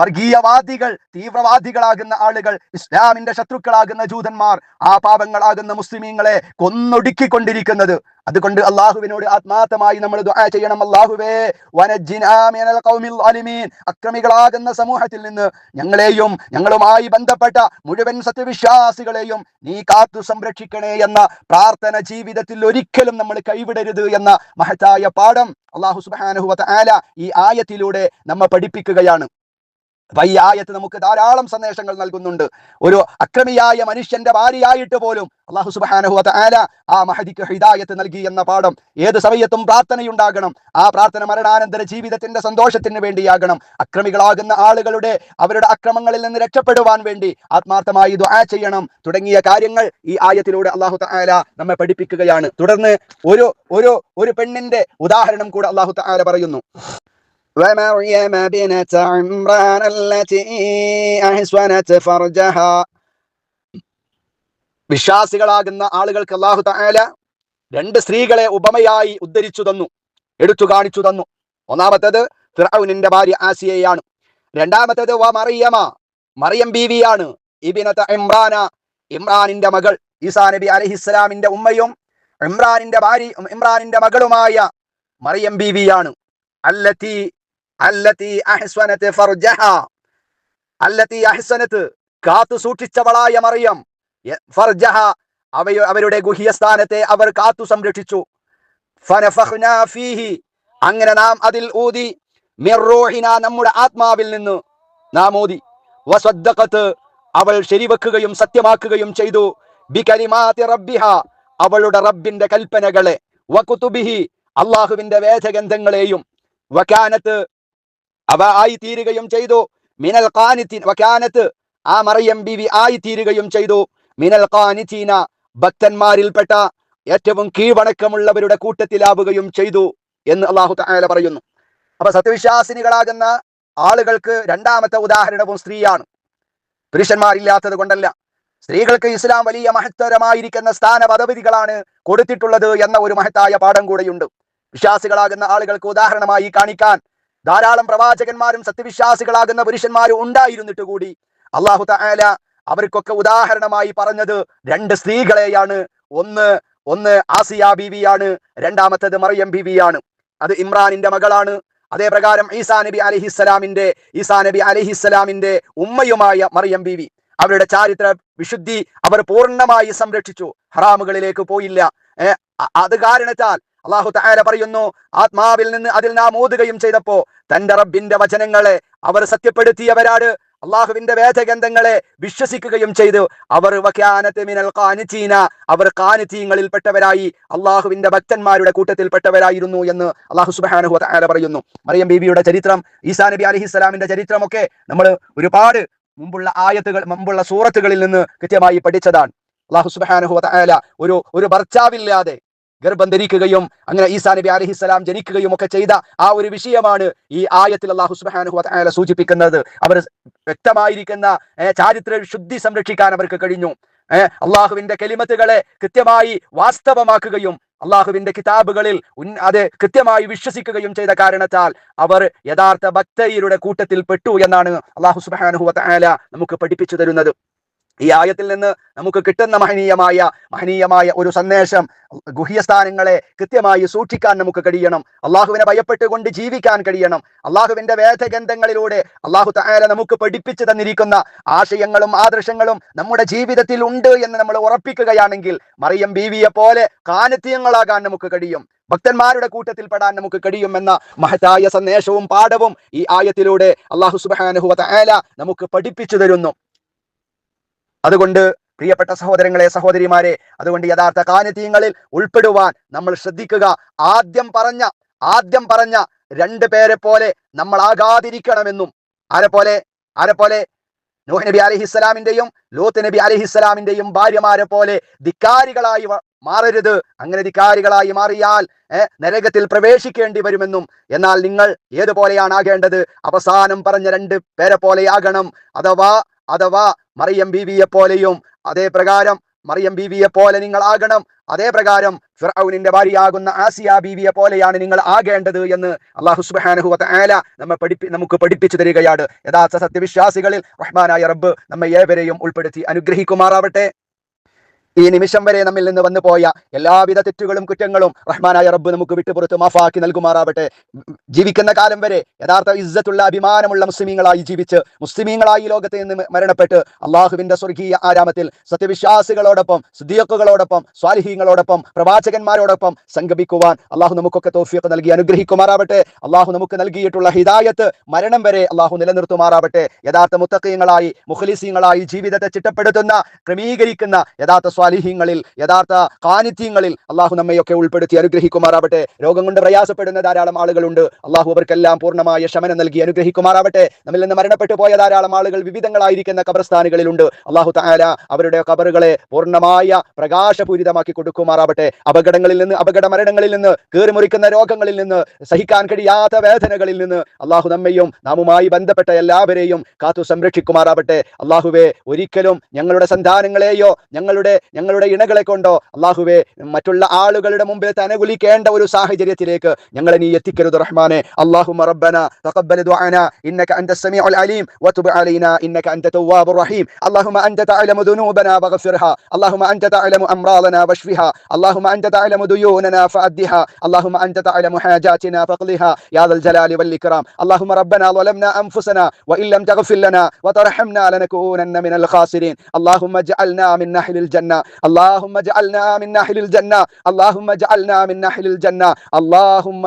വർഗീയവാദികൾ, തീവ്രവാദികളാകുന്ന ആളുകൾ, ഇസ്ലാമിന്റെ ശത്രുക്കളാകുന്ന ജൂതന്മാർ ആ പാവങ്ങളാകുന്ന മുസ്ലിമീങ്ങളെ കൊന്നൊടുക്കിക്കൊണ്ടിരിക്കുന്നത്. അതുകൊണ്ട് അള്ളാഹുവിനോട് ആത്മാർത്ഥമായി നമ്മൾ ദുആ ചെയ്യണം. അല്ലാഹുവേ വനജ്ജിനാ മിനൽ ഖൗമിൽ ളാലിമീൻ, അക്രമികളാകുന്ന സമൂഹത്തിൽ നിന്ന് ഞങ്ങളെയും ഞങ്ങളുമായി ബന്ധപ്പെട്ട മുഴുവൻ സത്യവിശ്വാസികളെയും നീ കാത്തു സംരക്ഷിക്കണേ എന്ന പ്രാർത്ഥന ജീവിതത്തിൽ ഒരിക്കലും നമ്മൾ കൈവിടരുത് എന്ന മഹത്തായ പാഠം അല്ലാഹു സുബ്ഹാനഹു വ തആല ഈ ആയത്തിലൂടെ നമ്മെ പഠിപ്പിക്കുകയാണ്. അപ്പൊ ഈ ആയത്ത് നമുക്ക് ധാരാളം സന്ദേശങ്ങൾ നൽകുന്നുണ്ട്. ഒരു അക്രമിയായ മനുഷ്യന്റെ ഭാര്യയായിട്ട് പോലും അല്ലാഹു സുബ്ഹാനഹു വ തആല ആ മഹദിക്ക് ഹിദായത്ത് നൽകി എന്ന പാഠം. ഏത് സമയത്തും പ്രാർത്ഥനയുണ്ടാകണം. ആ പ്രാർത്ഥന മരണാനന്തര ജീവിതത്തിന്റെ സന്തോഷത്തിന് വേണ്ടിയാകണം. അക്രമികളാകുന്ന ആളുകളുടെ അവരുടെ അക്രമങ്ങളിൽ നിന്ന് രക്ഷപ്പെടുവാൻ വേണ്ടി ആത്മാർത്ഥമായി ദുആ ചെയ്യണം. തുടങ്ങിയ കാര്യങ്ങൾ ഈ ആയത്തിലൂടെ അല്ലാഹു തആല നമ്മെ പഠിപ്പിക്കുകയാണ്. തുടർന്ന് ഒരു പെണ്ണിന്റെ ഉദാഹരണം കൂടെ അല്ലാഹു തആല പറയുന്നു. ومريم بنت عمران التي أحصنت فرجها. വിശ്വാസികളാകുന്ന ആളുകൾക്ക് അല്ലാഹു തആല രണ്ട് സ്ത്രീകളെ ഉപമയായി ഉദ്ധരിച്ചു തന്നു, എടുത്തു കാണിച്ചു തന്നു. ഒന്നാമത്തേത് ഫിർഔനിന്റെ ഭാര്യ ആസിയയാണ്. രണ്ടാമത്തേത് മറിയം ബീവിയാണ്. ഇബ്നത ഇമ്രാന, ഇമ്രാനിന്റെ മകൾ, ഈസാ നബി അലൈഹിസ്സലാമിന്റെ ഉമ്മയും ഇമ്രാനിന്റെ മകളുമായ മറിയം ബീവിയാണ്. അല്ലത്തി അഹ്സനത് ഫർജഹ, അല്ലത്തി അഹ്സനത് കാത്തു സൂക്ഷിച്ചവളായ മറിയം, ഫർജഹ അവരുടെ ഗുഹ്യസ്ഥാനത്തെ അവർ കാത്തു സംരക്ഷിച്ചു. ഫനഫഖ്നാ ഫീഹി, അങ്ങനെ നാം അതിൽ ഊതി, മിർ റൂഹിന നമ്മുടെ ആത്മാവിൽ നിന്ന് നാം ഊതി. വസദ്ദഖത് അവൾ ശരിവെക്കുകയും സത്യമാക്കുകയും ചെയ്തു. ബികലിമാതി റബ്ബിഹ അവളുടെ റബ്ബിന്റെ കൽപ്പനകളെ, വകുതുബിഹി അല്ലാഹുവിന്റെ വേദഗ്രന്ഥങ്ങളെയും, വകാനത്ത് അവ ആയി തീരുകയും ചെയ്തു. മിനൽ ഖാനിതീൻ, വകാനത്ത് ആ മറിയം ബീവി ആയി തീരുകയും ചെയ്തു. മിനൽ ഖാനിതീന ഭക്തന്മാരിൽപ്പെട്ട ഏറ്റവും കീഴ്വണക്കമുള്ളവരുടെ കൂട്ടത്തിലാവുകയും ചെയ്തു എന്ന് അല്ലാഹു തആല പറയുന്നു. അപ്പൊ സത്യവിശ്വാസിനികളാകുന്ന ആളുകൾക്ക് രണ്ടാമത്തെ ഉദാഹരണവും സ്ത്രീയാണ്. പുരുഷന്മാരില്ലാത്തത് കൊണ്ടല്ല, സ്ത്രീകൾക്ക് ഇസ്ലാം വലിയ മഹത്തരമായിരിക്കുന്ന സ്ഥാന പദവികളാണ് കൊടുത്തിട്ടുള്ളത് എന്ന ഒരു മഹത്തായ പാഠം കൂടെയുണ്ട്. വിശ്വാസികളാകുന്ന ആളുകൾക്ക് ഉദാഹരണമായി കാണിക്കാൻ ധാരാളം പ്രവാചകന്മാരും സത്യവിശ്വാസികളാകുന്ന പുരുഷന്മാരും ഉണ്ടായിരുന്നിട്ട് കൂടി അല്ലാഹു തആല അവർക്കൊക്കെ ഉദാഹരണമായി പറഞ്ഞത് രണ്ട് സ്ത്രീകളെയാണ്. ഒന്ന് ആസിയ ബീവിയാണ്, രണ്ടാമത്തേത് മറിയം ബീവിയാണ്. അത് ഇമ്രാനിന്റെ മകളാണ്. അതേ പ്രകാരം ഈസാ നബി അലൈഹിസ്സലാമിന്റെ ഉമ്മയുമായ മറിയം ബീവി, അവരുടെ ചാരിത്ര വിശുദ്ധി അവർ പൂർണ്ണമായി സംരക്ഷിച്ചു, ഹറാമുകളിലേക്ക് പോയില്ല. അത് കാരണത്താൽ അല്ലാഹു തആല പറയുന്നു, ആത്മാവിൽ നിന്ന് അതിൽ നാം ഊതുകയും ചെയ്തപ്പോ തന്റെ റബ്ബിന്റെ വചനങ്ങളെ അവർ സത്യപ്പെടുത്തിയവരാണ്. അള്ളാഹുവിന്റെ വേദഗ്രന്ഥങ്ങളെ വിശ്വസിക്കുകയും ചെയ്തു. അവർ വകാനത്ത് മിനൽ ഖാനിതീന, അവർ ഖാനിതീങ്ങളിൽ പെട്ടവരായി, അള്ളാഹുവിന്റെ ഭക്തന്മാരുടെ കൂട്ടത്തിൽ പെട്ടവരായിരുന്നു എന്ന് അല്ലാഹു സുബ്ഹാനഹു വ തആല പറയുന്നു. മറിയം ബീവിയുടെ ചരിത്രം, ഈസാ നബി അലൈഹിസ്സലാമിന്റെ ചരിത്രമൊക്കെ നമ്മൾ ഒരുപാട് മുമ്പുള്ള സൂറത്തുകളിൽ നിന്ന് കൃത്യമായി പഠിച്ചതാണ്. അല്ലാഹു സുബ്ഹാനഹു വ തആല ഒരു ഭർത്താവില്ലാതെ ഗർഭം ധരിക്കുകയും അങ്ങനെ ഈസാ നബി അലൈഹിസ്സലാം ജനിക്കുകയും ഒക്കെ ചെയ്ത ആ ഒരു വിഷയമാണ് ഈ ആയത്തിൽ അല്ലാഹു സുബ്ഹാനഹു വ തആല സൂചിപ്പിക്കുന്നത്. അവർ വ്യക്തമായിരിക്കുന്ന ചാരിത്ര ശുദ്ധി സംരക്ഷിക്കാൻ അവർക്ക് കഴിഞ്ഞു. അള്ളാഹുവിന്റെ കലിമത്തുകളെ കൃത്യമായി വാസ്തവമാക്കുകയും അള്ളാഹുവിന്റെ കിതാബുകളിൽ അത് കൃത്യമായി വിശ്വസിക്കുകയും ചെയ്ത കാരണത്താൽ അവർ യഥാർത്ഥ ഭക്തരുടെ കൂട്ടത്തിൽ പെട്ടു എന്നാണ് അല്ലാഹു സുബ്ഹാനഹു വ തആല നമുക്ക് പഠിപ്പിച്ചു തരുന്നത്. ഈ ആയത്തിൽ നിന്ന് നമുക്ക് കിട്ടുന്ന മഹനീയമായ ഒരു സന്ദേശം, ഗുഹ്യസ്ഥാനങ്ങളെ കൃത്യമായി സൂക്ഷിക്കാൻ നമുക്ക് കഴിയണം. അള്ളാഹുവിനെ ഭയപ്പെട്ടുകൊണ്ട് ജീവിക്കാൻ കഴിയണം. അള്ളാഹുവിന്റെ വേദഗ്രന്ഥങ്ങളിലൂടെ അള്ളാഹു തആല നമുക്ക് പഠിപ്പിച്ചു തന്നിരിക്കുന്ന ആശയങ്ങളും ആദർശങ്ങളും നമ്മുടെ ജീവിതത്തിൽ ഉണ്ട് എന്ന് നമ്മൾ ഉറപ്പിക്കുകയാണെങ്കിൽ മറിയം ബീവിയെ പോലെ ഖാനിതീങ്ങളാകാൻ നമുക്ക് കഴിയും, ഭക്തന്മാരുടെ കൂട്ടത്തിൽ പെടാൻ നമുക്ക് കഴിയും എന്ന മഹത്തായ സന്ദേശവും പാഠവും ഈ ആയത്തിലൂടെ അള്ളാഹു സുബ്ഹാനഹു വ തആല നമുക്ക് പഠിപ്പിച്ചു തരുന്നു. അതുകൊണ്ട് പ്രിയപ്പെട്ട സഹോദരങ്ങളെ, സഹോദരിമാരെ, അതുകൊണ്ട് യഥാർത്ഥ ഖാനിതീങ്ങളിൽ ഉൾപ്പെടുവാൻ നമ്മൾ ശ്രദ്ധിക്കുക. ആദ്യം പറഞ്ഞ രണ്ട് പേരെ പോലെ നമ്മൾ ആകാതിരിക്കണമെന്നും. ആരെപ്പോലെ? നൂഹ് നബി അലൈഹിസ്സലാമിന്റെയും ലൂത്ത് നബി അലൈഹിസ്സലാമിന്റെയും ഭാര്യമാരെ പോലെ ധിക്കാരികളായി മാറരുത്. അങ്ങനെ ധിക്കാരികളായി മാറിയാൽ നരകത്തിൽ പ്രവേശിക്കേണ്ടി വരുമെന്നും, എന്നാൽ നിങ്ങൾ ഏതുപോലെയാണ് ആകേണ്ടത്? അവസാനം പറഞ്ഞ 2 പേരെ പോലെയാകണം. അഥവാ മറിയം ബീവിയെ പോലെയും അതേ പ്രകാരം മറിയം ബീവിയെ പോലെ നിങ്ങൾ ആകണം. അതേ പ്രകാരം ഫിർഔനിന്റെ ഭാര്യയാകുന്ന ആസിയ ബീവിയെ പോലെയാണ് നിങ്ങൾ ആകേണ്ടത് എന്ന് അല്ലാഹു സുബ്ഹാനഹു വ തആല നമുക്ക് പഠിപ്പിച്ചു തരികയാണ്. യഥാർത്ഥ സത്യവിശ്വാസികളിൽ റഹ്മാനായ റബ്ബ് നമ്മെ ഏവരെയും ഉൾപ്പെടുത്തി അനുഗ്രഹിക്കുമാറാവട്ടെ. ഈ നിമിഷം വരെ നമ്മിൽ നിന്ന് വന്നു പോയ എല്ലാവിധ തെറ്റുകളും കുറ്റങ്ങളും റഹ്മാനായ റബ്ബ് നമുക്ക് വിട്ടുപുറത്ത് മാഫാക്കി നൽകുമാറാവട്ടെ. ജീവിക്കുന്ന കാലം വരെ യഥാർത്ഥ ഇസ്സത്തുള്ള അഭിമാനമുള്ള മുസ്ലിമീങ്ങളായി ജീവിച്ച് മുസ്ലിമീങ്ങളായി ലോകത്ത് നിന്ന് മരണപ്പെട്ട് അള്ളാഹുവിന്റെ സ്വർഗീയ ആരാമത്തിൽ സത്യവിശ്വാസികളോടൊപ്പം സിദ്ദീഖുകളോടൊപ്പം സ്വാലിഹീങ്ങളോടൊപ്പം പ്രവാചകന്മാരോടൊപ്പം സംഗമിക്കുവാൻ അള്ളാഹു നമുക്കൊക്കെ തൗഫീഖ് നൽകി അനുഗ്രഹിക്കുമാറാവട്ടെ. അള്ളാഹു നമുക്ക് നൽകിയിട്ടുള്ള ഹിദായത്ത് മരണം വരെ അള്ളാഹു നിലനിർത്തുമാറാവട്ടെ. യഥാർത്ഥ മുത്തഖീങ്ങളായി മുഖ്ലിസീങ്ങളായി ജീവിതത്തെ ചിട്ടപ്പെടുത്തുന്ന ക്രമീകരിക്കുന്ന യഥാർത്ഥ സ്വാലിഹീങ്ങളിൽ യഥാർത്ഥ ഖാനിത്യങ്ങളിൽ അള്ളാഹു നമ്മയൊക്കെ ഉൾപ്പെടുത്തി അനുഗ്രഹിക്കുമാറാവട്ടെ. രോഗം കൊണ്ട് പ്രയാസപ്പെടുന്ന ധാരാളം ആളുകളുണ്ട്. അള്ളാഹു അവർക്കെല്ലാം പൂർണ്ണമായ ശമനം നൽകി അനുഗ്രഹിക്കുമാറാവട്ടെ. നമ്മിൽ നിന്ന് മരണപ്പെട്ടു പോയ ധാരാളം ആളുകൾ വിവിധങ്ങളായിരിക്കുന്ന ഖബർസ്ഥാനുകളിലുണ്ട്. അള്ളാഹു തആല അവരുടെ ഖബറുകളെ പൂർണ്ണമായ പ്രകാശപൂരിതമാക്കി കൊടുക്കുമാറാവട്ടെ. അപകടങ്ങളിൽ നിന്ന്, അപകട മരണങ്ങളിൽ നിന്ന്, കീറിമുറിക്കുന്ന രോഗങ്ങളിൽ നിന്ന്, സഹിക്കാൻ കഴിയാത്ത വേദനകളിൽ നിന്ന് അള്ളാഹു നമ്മയും നാമുമായി ബന്ധപ്പെട്ട എല്ലാവരെയും കാത്തു സംരക്ഷിക്കുമാറാവട്ടെ. അള്ളാഹുവേ, ഒരിക്കലും ഞങ്ങളുടെ സന്താനങ്ങളെയോ ഞങ്ങളുടെ ഇണകളെ കൊണ്ടോ അല്ലാഹുവേ മറ്റുള്ള ആളുകളുടെ മുമ്പിൽ തനകുലിക്കേണ്ട ഒരു സാഹചര്യത്തിലേക്ക് ഞങ്ങളെ നീ എത്തിക്കരുത് റഹ്മാനെ. അല്ലാഹുമ്മ റബ്ബന തഖബ്ബൽ ദുആനാ ഇന്നക അൻതസ് സമീഉൽ അലീം വതുബ് അലൈനാ ഇന്നക അൻത തവ്വാബുർ റഹീം. അല്ലാഹുമ്മ അൻത തഅലമു ദുനൂബനാ ഫഗ്ഫിർഹാ. അല്ലാഹുമ്മ അൻത തഅലമു അംറാദനാ വഷ്ഫിഹാ. അല്ലാഹുമ്മ അൻത തഅലമു ദുയൂനനാ ഫഅദ്ദിഹാ. അല്ലാഹുമ്മ അൻത തഅലമു ഹാജാതിനാ ഫഖ്ളിഹാ യാ ദൽ ജലാലി വൽ ഇക്റാം. അല്ലാഹുമ്മ റബ്ബന ളലംനാ അൻഫുസനാ വഇൻ ലം തഗ്ഫിർ ലനാ വതർഹംനാ ലനകൂനന്ന മിനൽ ഖാസിരീൻ. അല്ലാഹുമ്മ ഇജ്അൽനാ മിൻ നഹ്ലിൽ الجنة. اللهم اجعلنا من نحل الجنة. اللهم اجعلنا من نحل الجنة. اللهم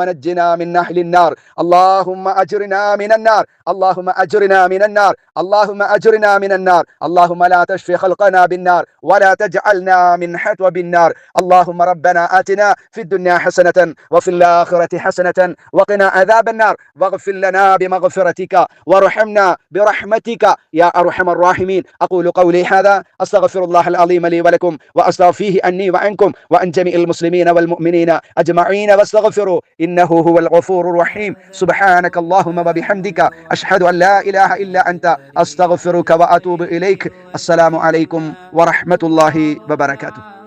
نجنا من نحل النار. اللهم أجرنا من النار. اللهم أجرنا من النار. اللهم أجرنا من النار. اللهم لا تشفي خلقنا بالنار ولا تجعلنا من حطب النار. اللهم ربنا آتنا في الدنيا حسنة وفي الآخرة حسنة وقنا عذاب النار واغفر لنا بمغفرتك وارحمنا برحمتك يا أرحم الراحمين. أقول قولي هذا أستغفر الله العظيم لي ولكم وأستغفره عني وعنكم وعن جميع المسلمين والمؤمنين أجمعين واستغفروا إنه هو الغفور الرحيم. سبحانك اللهم وبحمدك أشهد أن لا إله إلا أنت أستغفرك وأتوب إليك. السلام عليكم ورحمة الله وبركاته.